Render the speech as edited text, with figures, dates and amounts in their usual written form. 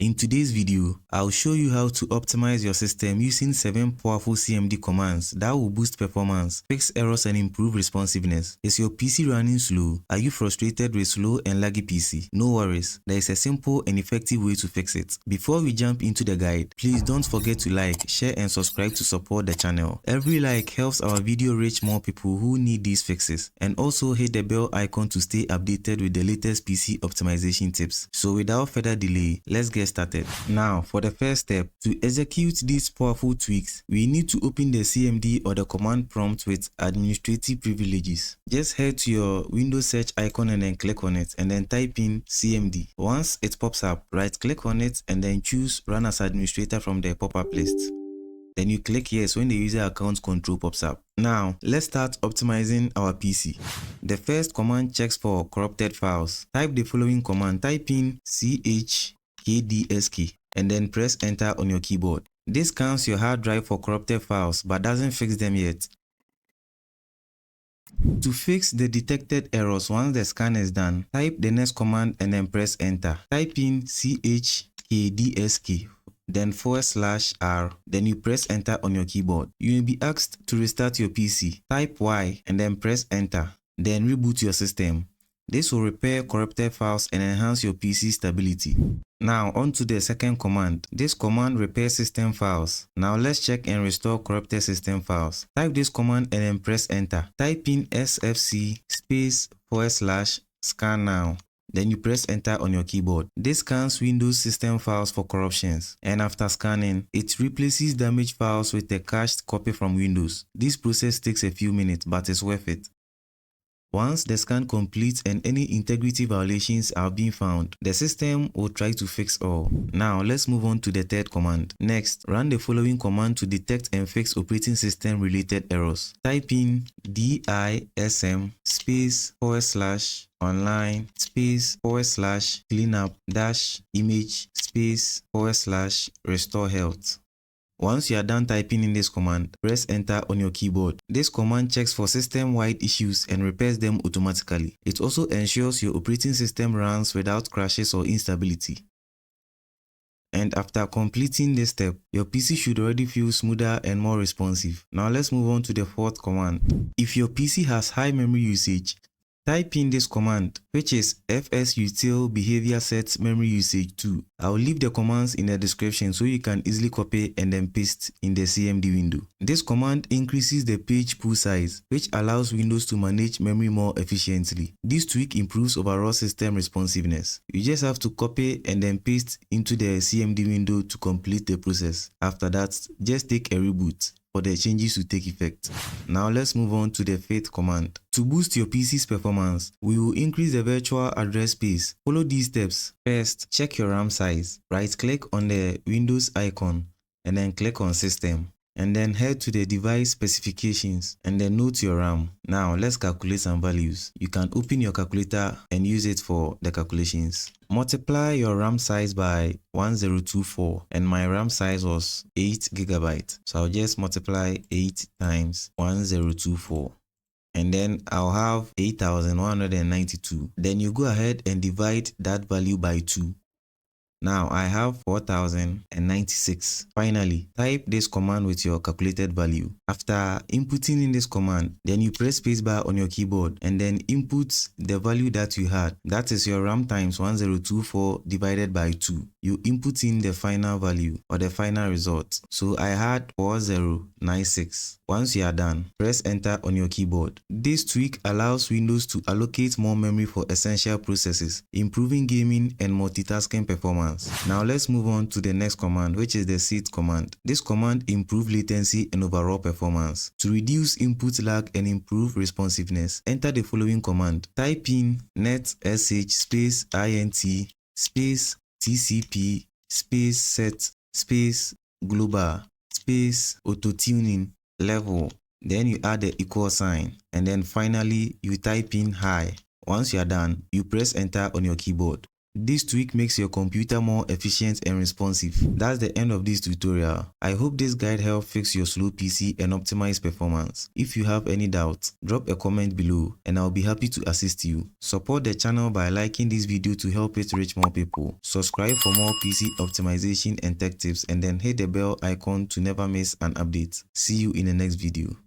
In today's video, I'll show you how to optimize your system using 7 powerful CMD commands that will boost performance, fix errors and improve responsiveness. Is your PC running slow? Are you frustrated with slow and laggy PC? No worries, there is a simple and effective way to fix it. Before we jump into the guide, please don't forget to like, share and subscribe to support the channel. Every like helps our video reach more people who need these fixes, and also hit the bell icon to stay updated with the latest PC optimization tips. So without further delay, let's get started. Now, for the first step, to execute these powerful tweaks, we need to open the CMD or the command prompt with administrative privileges. Just head to your Windows search icon and then click on it, and then type in CMD. Once it pops up, right click on it and then choose Run as Administrator from the pop-up list. Then you click yes when the user account control pops up. Now, let's start optimizing our PC. The first command checks for corrupted files. Type the following command. Type in chkdsk and then press enter on your keyboard. This scans your hard drive for corrupted files but doesn't fix them yet. To fix the detected errors once the scan is done, type the next command and then press enter. Type in chkdsk then /r, then you press enter on your keyboard. You will be asked to restart your PC. Type Y and then press enter, then reboot your system. This will repair corrupted files and enhance your PC stability. Now on to the second command. This command repairs system files. Now let's check and restore corrupted system files. Type this command and then press enter. Type in sfc /scannow. Then you press enter on your keyboard. This scans Windows system files for corruptions, and after scanning, it replaces damaged files with a cached copy from Windows. This process takes a few minutes, but it's worth it. Once the scan completes and any integrity violations are being found, the system will try to fix all. Now let's move on to the third command. Next, run the following command to detect and fix operating system related errors. Type in DISM /online /cleanup -image /RestoreHealth. Once you are done typing in this command, press enter on your keyboard. This command checks for system-wide issues and repairs them automatically. It also ensures your operating system runs without crashes or instability. And after completing this step, your PC should already feel smoother and more responsive. Now let's move on to the fourth command. If your PC has high memory usage, type in this command, which is fsutil behavior sets memory usage 2. I'll leave the commands in the description so you can easily copy and then paste in the CMD window. This command increases the page pool size, which allows Windows to manage memory more efficiently. This tweak improves overall system responsiveness. You just have to copy and then paste into the CMD window to complete the process. After that, just take a reboot for the changes to take effect. Now let's move on to the fifth command. To boost your PC's performance, we will increase the virtual address space. Follow these steps. First, check your RAM size. Right-click on the Windows icon and then click on System. And then head to the device specifications and then note your RAM. Now let's calculate some values. You can open your calculator and use it for the calculations. Multiply your RAM size by 1024 and my RAM size was 8 GB. So I'll just multiply 8 times 1024. And then I'll have 8192. Then you go ahead and divide that value by 2. Now I have 4096. Finally, type this command with your calculated value. After inputting in this command, then you press spacebar on your keyboard and then input the value that you had. That is your RAM times 1024 divided by 2. You input in the final value or the final result. So I had 4096. Once you are done, press enter on your keyboard. This tweak allows Windows to allocate more memory for essential processes, improving gaming and multitasking performance. Now let's move on to the next command, which is the set command. This command improves latency and overall performance. To reduce input lag and improve responsiveness, enter the following command. Type in netsh int tcp set global autotuninglevel. Then you add the equal sign and then finally you type in hi. Once you are done, you press enter on your keyboard. This tweak makes your computer more efficient and responsive. That's the end of this tutorial. I hope this guide helped fix your slow PC and optimize performance. If you have any doubts, drop a comment below and I'll be happy to assist you. Support the channel by liking this video to help it reach more people. Subscribe for more PC optimization and tech tips, and then hit the bell icon to never miss an update. See you in the next video.